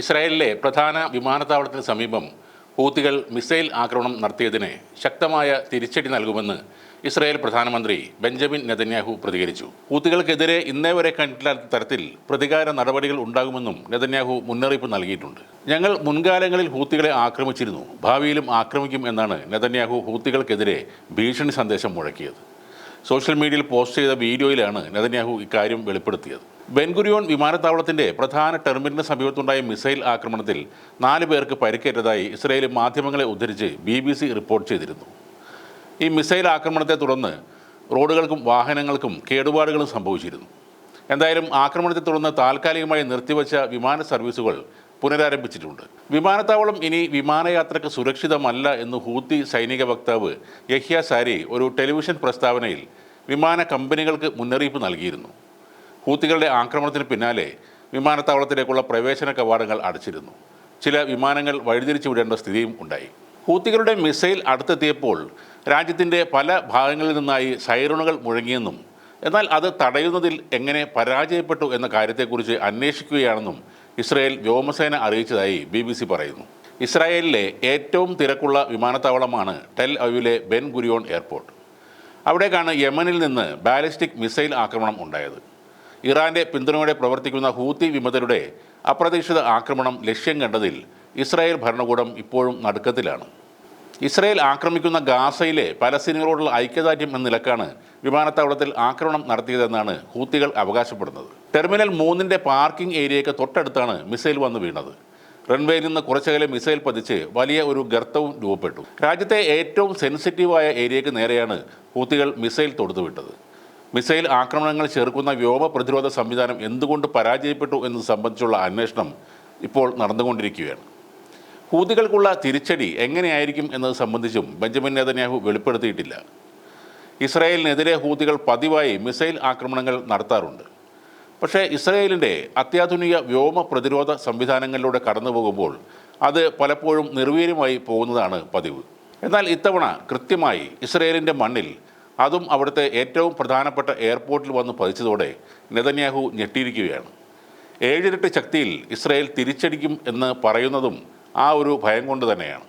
ഇസ്രായേലിലെ പ്രധാന വിമാനത്താവളത്തിന് സമീപം ഹൂത്തികൾ മിസൈൽ ആക്രമണം നടത്തിയതിന് ശക്തമായ തിരിച്ചടി നൽകുമെന്ന് ഇസ്രായേൽ പ്രധാനമന്ത്രി ബെഞ്ചമിൻ നെതന്യാഹു പ്രതികരിച്ചു. ഹൂത്തികൾക്കെതിരെ ഇന്നേ വരെ കണ്ടിട്ടില്ലാത്ത തരത്തിൽ പ്രതികാര നടപടികൾ ഉണ്ടാകുമെന്നും നെതന്യാഹു മുന്നറിയിപ്പ് നൽകിയിട്ടുണ്ട്. ഞങ്ങൾ മുൻകാലങ്ങളിൽ ഹൂത്തികളെ ആക്രമിച്ചിരുന്നു, ഭാവിയിലും ആക്രമിക്കും എന്നാണ് നെതന്യാഹു ഹൂത്തികൾക്കെതിരെ ഭീഷണി സന്ദേശം മുഴക്കിയത്. സോഷ്യൽ മീഡിയയിൽ പോസ്റ്റ് ചെയ്ത വീഡിയോയിലാണ് നെതന്യാഹു ഇക്കാര്യം വെളിപ്പെടുത്തിയത്. ബെൻഗുരിയോൺ വിമാനത്താവളത്തിന്റെ പ്രധാന ടെർമിനലിന് സമീപത്തുണ്ടായ മിസൈൽ ആക്രമണത്തിൽ 4 പേർക്ക് പരിക്കേറ്റതായി ഇസ്രായേലി മാധ്യമങ്ങളെ ഉദ്ധരിച്ച് BBC റിപ്പോർട്ട് ചെയ്തിരുന്നു. ഈ മിസൈൽ ആക്രമണത്തെ തുടർന്ന് റോഡുകൾക്കും വാഹനങ്ങൾക്കും കേടുപാടുകളും സംഭവിച്ചിരുന്നു. എന്തായാലും ആക്രമണത്തെ തുടർന്ന് താൽക്കാലികമായി നിർത്തിവച്ച വിമാന സർവീസുകൾ പുനരാരംഭിച്ചിട്ടുണ്ട്. വിമാനത്താവളം ഇനി വിമാനയാത്രയ്ക്ക് സുരക്ഷിതമല്ല എന്ന് ഹൂത്തി സൈനിക വക്താവ് യഹ്യ സാരി ഒരു ടെലിവിഷൻ പ്രസ്താവനയിൽ വിമാന കമ്പനികൾക്ക് മുന്നറിയിപ്പ് നൽകിയിരുന്നു. ഹൂത്തികളുടെ ആക്രമണത്തിന് പിന്നാലെ വിമാനത്താവളത്തിലേക്കുള്ള പ്രവേശന കവാടങ്ങൾ അടച്ചിരുന്നു. ചില വിമാനങ്ങൾ വഴിതിരിച്ചു വിടേണ്ട സ്ഥിതിയും ഉണ്ടായി. ഹൂത്തികളുടെ മിസൈൽ അടുത്തെത്തിയപ്പോൾ രാജ്യത്തിൻ്റെ പല ഭാഗങ്ങളിൽ നിന്നായി സൈറണുകൾ മുഴങ്ങിയെന്നും എന്നാൽ അത് തടയുന്നതിൽ എങ്ങനെ പരാജയപ്പെട്ടു എന്ന കാര്യത്തെക്കുറിച്ച് അന്വേഷിക്കുകയാണെന്നും ഇസ്രായേൽ വ്യോമസേന അറിയിച്ചതായി BBC പറയുന്നു. ഇസ്രായേലിലെ ഏറ്റവും തിരക്കുള്ള വിമാനത്താവളമാണ് ടെൽ അവീവിലെ ബെൻ ഗുരിയോൺ എയർപോർട്ട്. അവിടേക്കാണ് യമനിൽ നിന്ന് ബാലിസ്റ്റിക് മിസൈൽ ആക്രമണം ഉണ്ടായത്. ഇറാന്റെ പിന്തുണയോടെ പ്രവർത്തിക്കുന്ന ഹൂത്തി വിമതരുടെ അപ്രതീക്ഷിത ആക്രമണം ലക്ഷ്യം കണ്ടതിൽ ഇസ്രായേൽ ഭരണകൂടം ഇപ്പോഴും നടുക്കത്തിലാണ്. ഇസ്രായേൽ ആക്രമിക്കുന്ന ഗാസയിലെ പലസ്തീനികളോടുള്ള ഐക്യദാർഢ്യം എന്ന നിലക്കാണ് വിമാനത്താവളത്തിൽ ആക്രമണം നടത്തിയതെന്നാണ് ഹൂത്തികൾ അവകാശപ്പെടുന്നത്. ടെർമിനൽ 3ന്റെ പാർക്കിംഗ് ഏരിയയ്ക്ക് തൊട്ടടുത്താണ് മിസൈൽ വന്ന് വീണത്. റൺവേയിൽ നിന്ന് കുറച്ചകലെ മിസൈൽ പതിച്ച് വലിയ ഒരു ഗർത്തവും രൂപപ്പെട്ടു. രാജ്യത്തെ ഏറ്റവും സെൻസിറ്റീവായ ഏരിയയ്ക്ക് നേരെയാണ് ഹൂത്തികൾ മിസൈൽ തൊടുത്തുവിട്ടത്. മിസൈൽ ആക്രമണങ്ങൾ ചെറുക്കുന്ന വ്യോമ പ്രതിരോധ സംവിധാനം എന്തുകൊണ്ട് പരാജയപ്പെട്ടു എന്നത് സംബന്ധിച്ചുള്ള അന്വേഷണം ഇപ്പോൾ നടന്നുകൊണ്ടിരിക്കുകയാണ്. ഹൂതികൾക്കുള്ള തിരിച്ചടി എങ്ങനെയായിരിക്കും എന്നത് സംബന്ധിച്ചും ബെഞ്ചമിൻ നെതന്യാഹു വെളിപ്പെടുത്തിയിട്ടില്ല. ഇസ്രായേലിനെതിരെ ഹൂതികൾ പതിവായി മിസൈൽ ആക്രമണങ്ങൾ നടത്താറുണ്ട്. പക്ഷേ ഇസ്രായേലിൻ്റെ അത്യാധുനിക വ്യോമ പ്രതിരോധ സംവിധാനങ്ങളിലൂടെ കടന്നു പോകുമ്പോൾ അത് പലപ്പോഴും നിർവീര്യമായി പോകുന്നതാണ് പതിവ്. എന്നാൽ ഇത്തവണ കൃത്യമായി ഇസ്രായേലിൻ്റെ മണ്ണിൽ, അതും അവിടുത്തെ ഏറ്റവും പ്രധാനപ്പെട്ട എയർപോർട്ടിൽ വന്ന് പതിച്ചതോടെ നെതന്യാഹു ഞെട്ടിയിരിക്കുകയാണ്. 7 ഇരട്ടി ശക്തിയിൽ ഇസ്രായേൽ തിരിച്ചടിക്കും എന്ന് പറയുന്നതും ആ ഒരു ഭയം കൊണ്ട് തന്നെയാണ്.